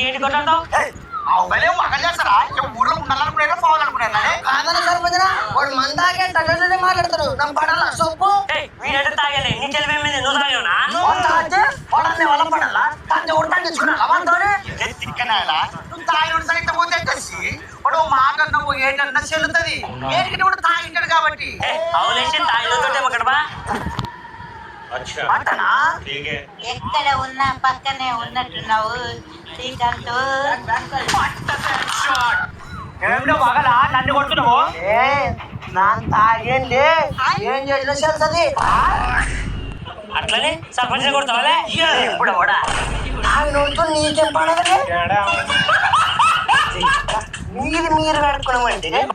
ఏంటి కొట్టాడుతావు ఊళ్ళో ఉండాలనుకున్నా పోవాలనుకున్నా వాడు మందాకే తగ్గదే మాట్లాడతాడు నాకు పడాలా సొప్పు వీడంటే తాగలే నీ తెలివి మీద నువ్వు తాగేవునా పడాలని వల్ల పడాలా తండ్రి ఉంటాను తెచ్చుకున్నా వాడితోనే తిక్కనాయలా నువ్వు తాగి సరిగ్గా పోతే తెచ్చి వాడు మాటన్నా ఏంటన్నా చెల్లుతుంది ఏంటి కూడా తాగింటాడు కాబట్టి అవులేసి తాగిలతోటే ఒకటబా అంటనా ఎక్కడ ఉన్నా పక్కనే ఉన్నట్టున్నావు శ్రీకాంత్. మగలా నన్ను కొడుతున్నావు నాకు తాగేండి ఏం చేసినా చెల్తుంది అట్లనే సర్పంచ్ కొడతావాలే ఇప్పుడు కూడా తాగినోడుతో నీకేం పడదు మీరు కడుక్కున్నామంటే